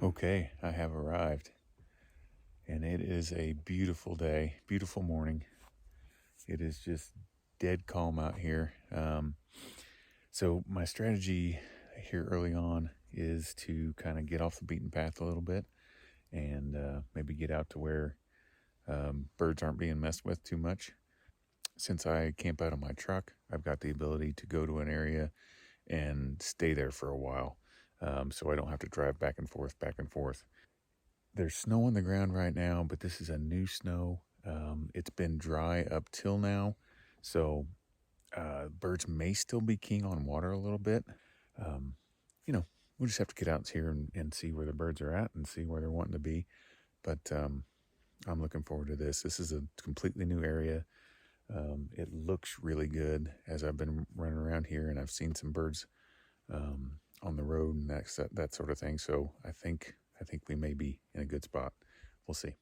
Okay, I have arrived, and it is a beautiful day, beautiful morning. It is just dead calm out here. So my strategy here early on is to kind of get off the beaten path a little bit and maybe get out to where birds aren't being messed with too much. Since I camp out of my truck, I've got the ability to go to an area and stay there for a while, so I don't have to drive back and forth, back and forth. There's snow on the ground right now, but this is a new snow. It's been dry up till now, so birds may still be keen on water a little bit. Um, we'll just have to get out here and see where the birds are at and see where they're wanting to be. But I'm looking forward to this. This is a completely new area. It looks really good as I've been running around here, and I've seen some birds on the road and that sort of thing. So I think we may be in a good spot. We'll see.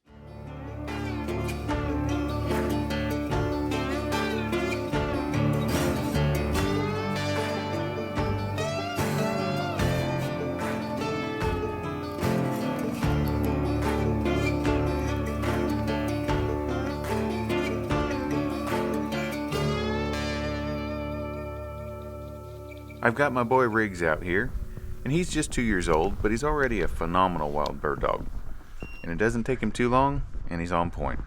I've got my boy Riggs out here, and he's just 2 years old, but he's already a phenomenal wild bird dog. And it doesn't take him too long, and he's on point.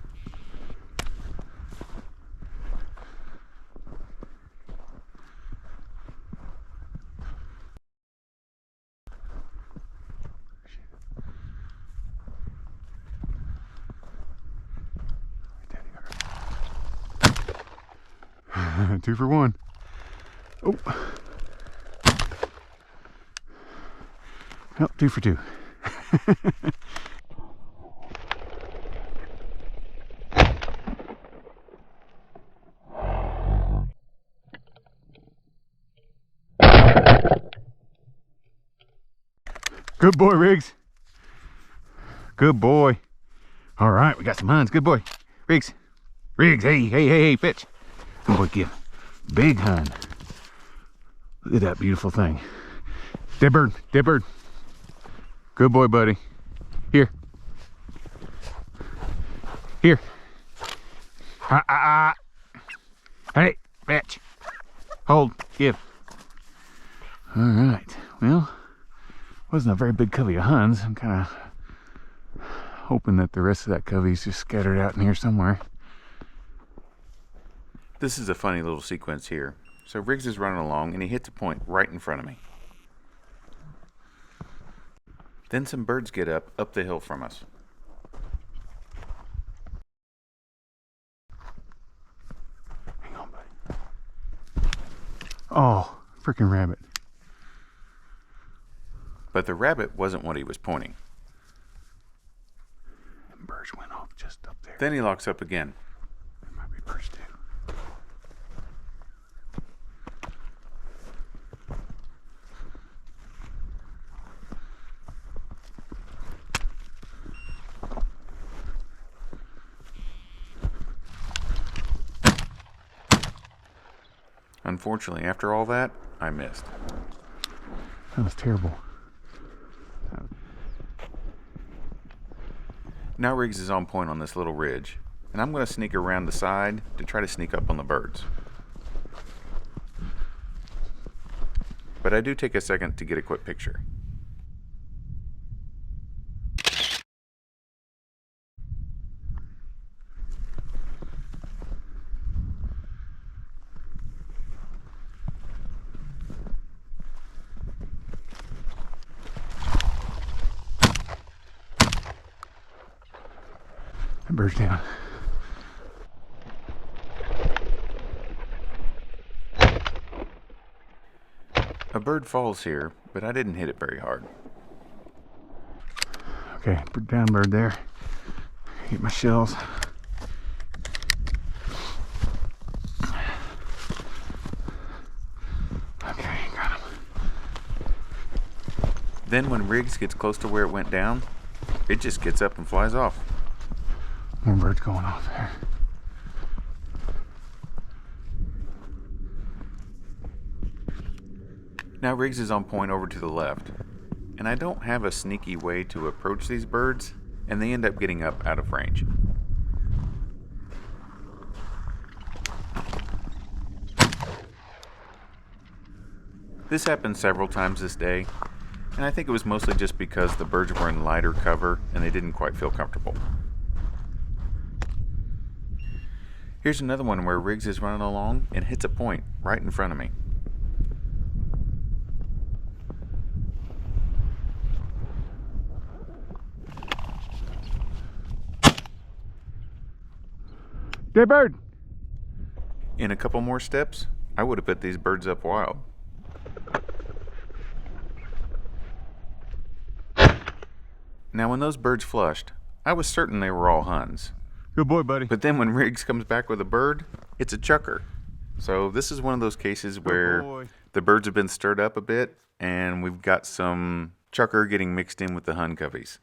Two for one. Oh. Well, 2 for 2. Good boy, Riggs. Good boy. All right, we got some huns. Good boy. Riggs. Riggs, hey, fetch. Good boy, give. Big hun. Look at that beautiful thing. Dead bird. Good boy, buddy. Here. Hey, fetch. Hold, give. All right, well, wasn't a very big covey of huns. I'm kind of hoping that the rest of that covey's just scattered out in here somewhere. This is a funny little sequence here. So Riggs is running along and he hits a point right in front of me. Then some birds get up the hill from us. Hang on, buddy. Oh, freaking rabbit. But the rabbit wasn't what he was pointing. And birds went off just up there. Then he locks up again. There might be birds too. Unfortunately, after all that, I missed. That was terrible. Now Riggs is on point on this little ridge, and I'm going to sneak around the side to try to sneak up on the birds. But I do take a second to get a quick picture. That bird's down. A bird falls here, but I didn't hit it very hard. Okay, down bird there. Get my shells. Okay, got him. Then when Riggs gets close to where it went down, it just gets up and flies off. More birds going off there. Now Riggs is on point over to the left. and I don't have a sneaky way to approach these birds, and they end up getting up out of range. This happened several times this day, and I think it was mostly just because the birds were in lighter cover and they didn't quite feel comfortable. Here's another one where Riggs is running along and hits a point right in front of me. Dead bird! In a couple more steps, I would have put these birds up wild. Now when those birds flushed, I was certain they were all Huns. Good boy, buddy. But then when Riggs comes back with a bird, it's a chukar. So this is one of those cases where the birds have been stirred up a bit and we've got some chukar getting mixed in with the Hun coveys.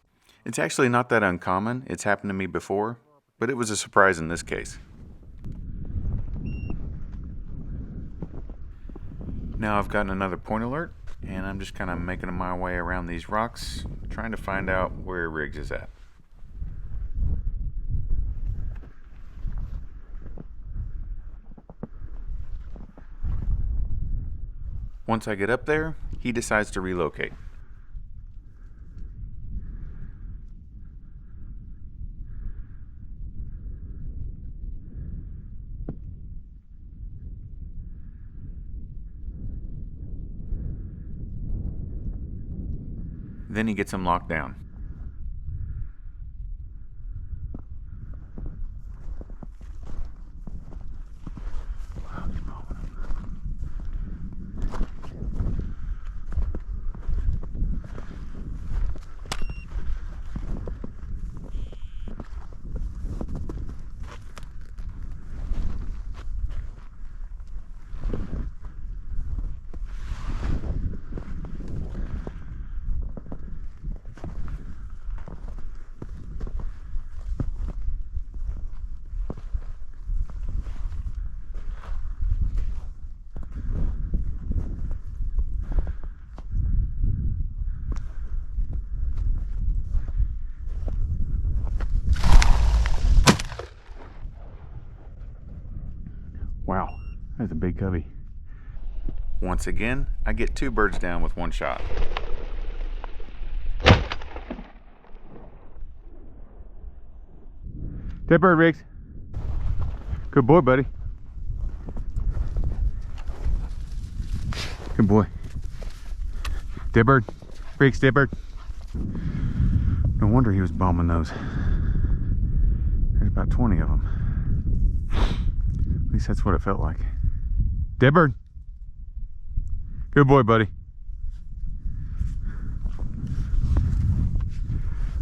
It's actually not that uncommon. It's happened to me before, but it was a surprise in this case. Now I've gotten another point alert, and I'm just kind of making my way around these rocks, trying to find out where Riggs is at. Once I get up there, he decides to relocate. Then he gets him locked down. Wow, that's a big covey. Once again, I get 2 birds down with 1 shot. Dead bird, Riggs. Good boy, buddy. Good boy. Dead bird. Riggs, dead bird. No wonder he was bombing those. There's about 20 of them. At least that's what it felt like. Dead bird. Good boy, buddy.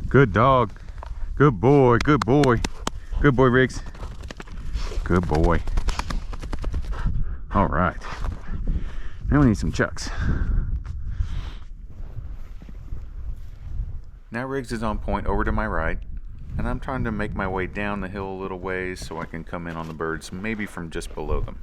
Good dog. Good boy, good boy. Good boy, Riggs. Good boy. All right. Now we need some chucks. Now Riggs is on point over to my right, and I'm trying to make my way down the hill a little ways so I can come in on the birds, maybe from just below them.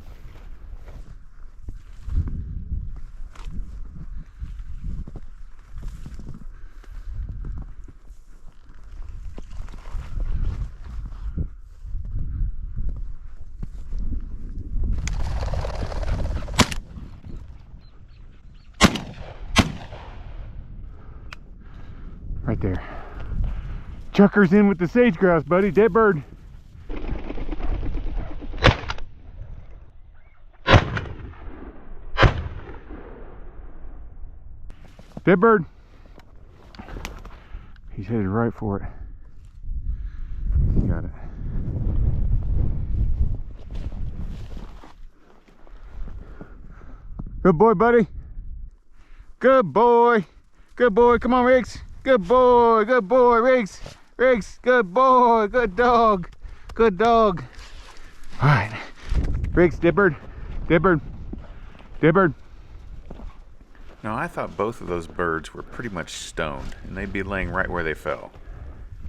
Right there. Chucker's in with the sage grouse, buddy. Dead bird. Dead bird. He's headed right for it. He got it. Good boy, buddy. Good boy. Good boy. Come on, Riggs. Good boy, Riggs. Riggs, good boy, good dog. Good dog. All right. Riggs, dead bird. Dead bird. Dead bird. Now I thought both of those birds were pretty much stoned and they'd be laying right where they fell.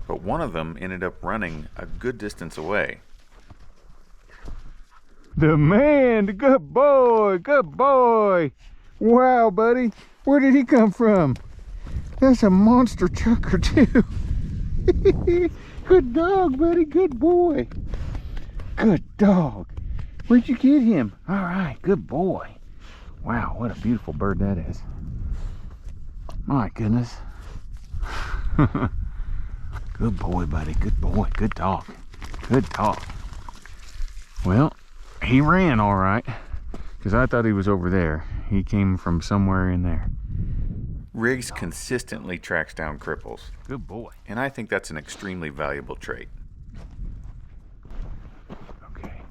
But one of them ended up running a good distance away. The man, the good boy, good boy. Wow, buddy. Where did he come from? That's a monster chukar too. Good dog, buddy. Good boy. Good dog. Where'd you get him? All right, good boy. Wow, what a beautiful bird that is. My goodness. Good boy, buddy. Good boy. Good dog. Good dog. Well, he ran all right, because I thought he was over there. He came from somewhere in there. Riggs consistently tracks down cripples, Good boy. and I think that's an extremely valuable trait. Okay.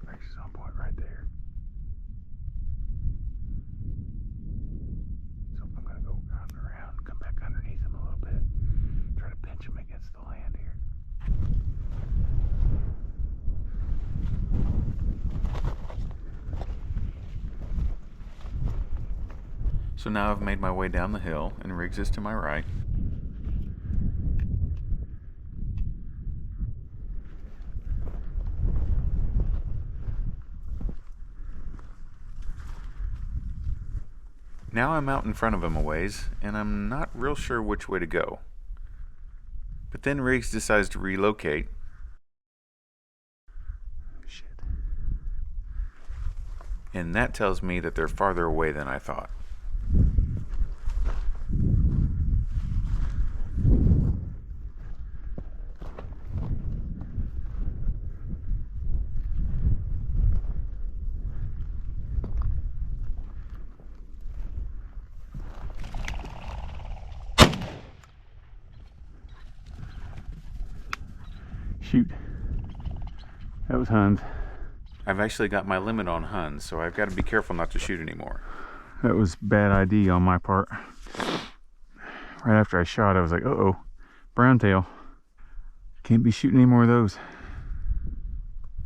Riggs is on point right there. So I'm going to go round and around, come back underneath him a little bit. Try to pinch him against the land here. So now I've made my way down the hill, and Riggs is to my right. Now I'm out in front of him a ways, and I'm not real sure which way to go. But then Riggs decides to relocate. Shit. And that tells me that they're farther away than I thought. Shoot. That was Huns. I've actually got my limit on Huns, so I've got to be careful not to shoot anymore. That was bad ID on my part. Right after I shot, I was like, uh-oh, brown tail. Can't be shooting any more of those.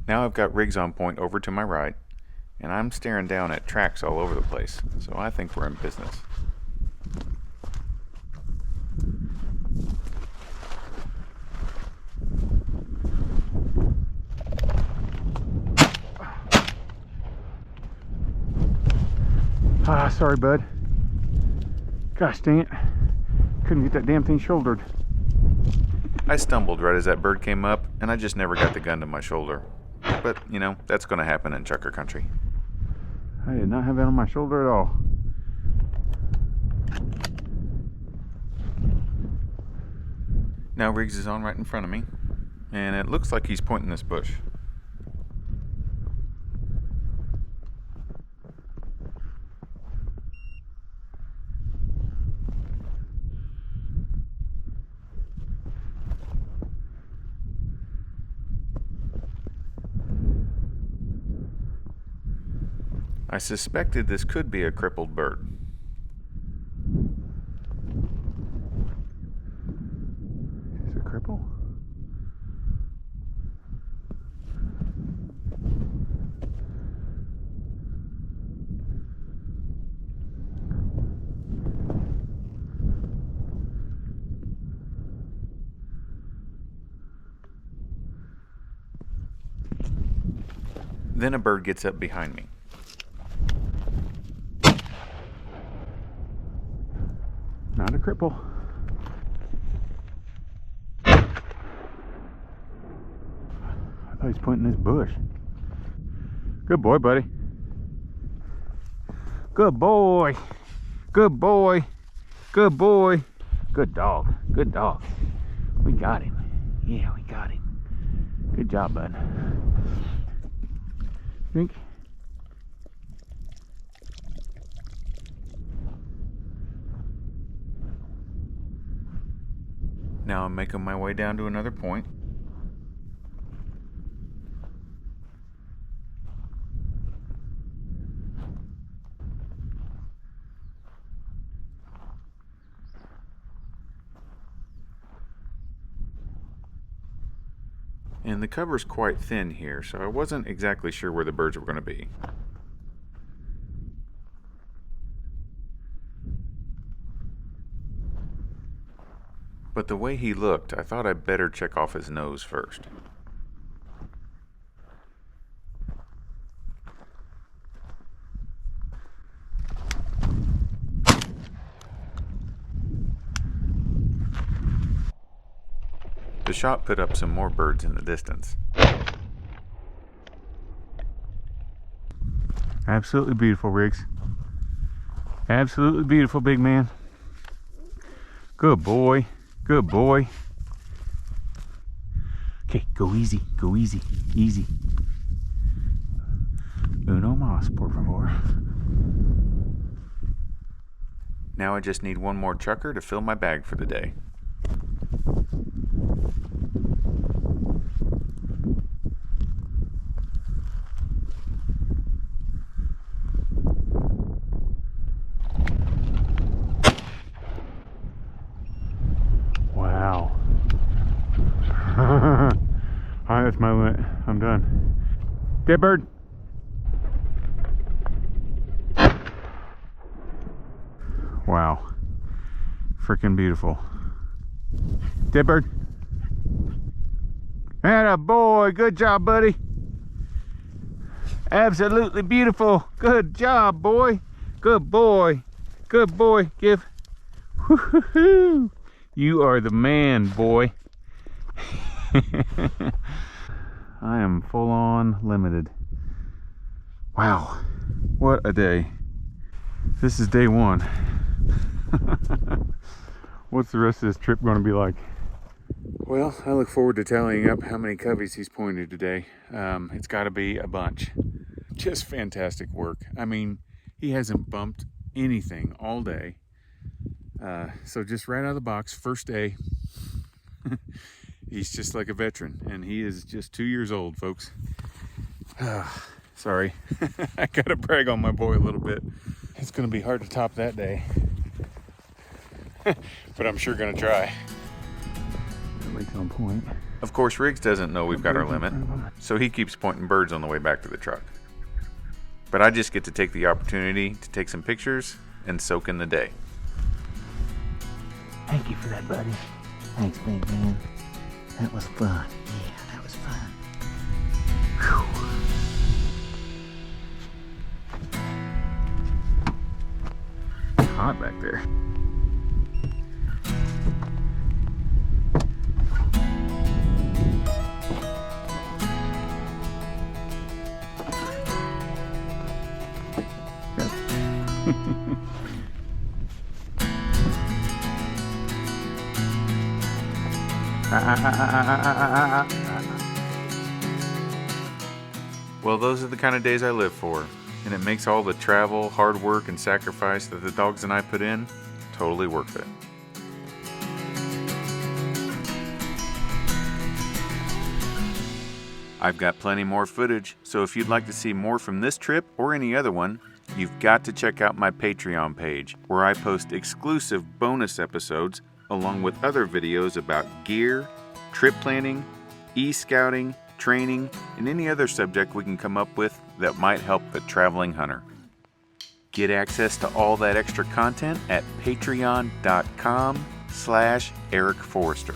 Now I've got Riggs on point over to my right, and I'm staring down at tracks all over the place, so I think we're in business. Ah, sorry, bud. Gosh dang it. Couldn't get that damn thing shouldered. I stumbled right as that bird came up, and I just never got the gun to my shoulder. But, you know, that's going to happen in Chukar country. I did not have that on my shoulder at all. Now Riggs is on right in front of me, and it looks like he's pointing this bush. I suspected this could be a crippled bird. Is it a cripple? Then a bird gets up behind me. Not a cripple. I thought he was pointing this bush. Good boy, buddy. Good boy. Good boy. Good boy. Good dog. Good dog. We got him. Yeah, we got him. Good job, bud. Drink. Now I'm making my way down to another point. And the cover's quite thin here, so I wasn't exactly sure where the birds were going to be. But the way he looked, I thought I'd better check off his nose first. The shot put up some more birds in the distance. Absolutely beautiful, Riggs. Absolutely beautiful, big man. Good boy. Good boy. Okay, go easy. Go easy. Easy. Uno más, por favor. Now I just need one more chukar to fill my bag for the day. Wow. Alright, that's my limit. I'm done. Dead bird. Wow. Freaking beautiful. Dead bird. Atta boy. Good job, buddy. Absolutely beautiful. Good job, boy. Good boy. Good boy. Give. Woo-hoo-hoo. You are the man, boy. I am full on limited. Wow. What a day. This is day one. What's the rest of this trip going to be like? Well, I look forward to tallying up how many coveys he's pointed today. It's got to be a bunch. Just fantastic work. I mean, he hasn't bumped anything all day. So just right out of the box, first day, he's just like a veteran, and he is just 2 years old, folks. Sorry, I gotta brag on my boy a little bit. It's gonna be hard to top that day, but I'm sure gonna try. Riggs on point. Of course, Riggs doesn't know we've got our limit, so he keeps pointing birds on the way back to the truck. But I just get to take the opportunity to take some pictures and soak in the day. Thank you for that, buddy. Thanks, big man. That was fun. Yeah, that was fun. Whew. Hot back there. Well, those are the kind of days I live for, and it makes all the travel, hard work, and sacrifice that the dogs and I put in totally worth it. I've got plenty more footage, so if you'd like to see more from this trip or any other one, you've got to check out my Patreon page, where I post exclusive bonus episodes along with other videos about gear, trip planning, e-scouting, training, and any other subject we can come up with that might help the traveling hunter. Get access to all that extra content at patreon.com/Eric Forrester.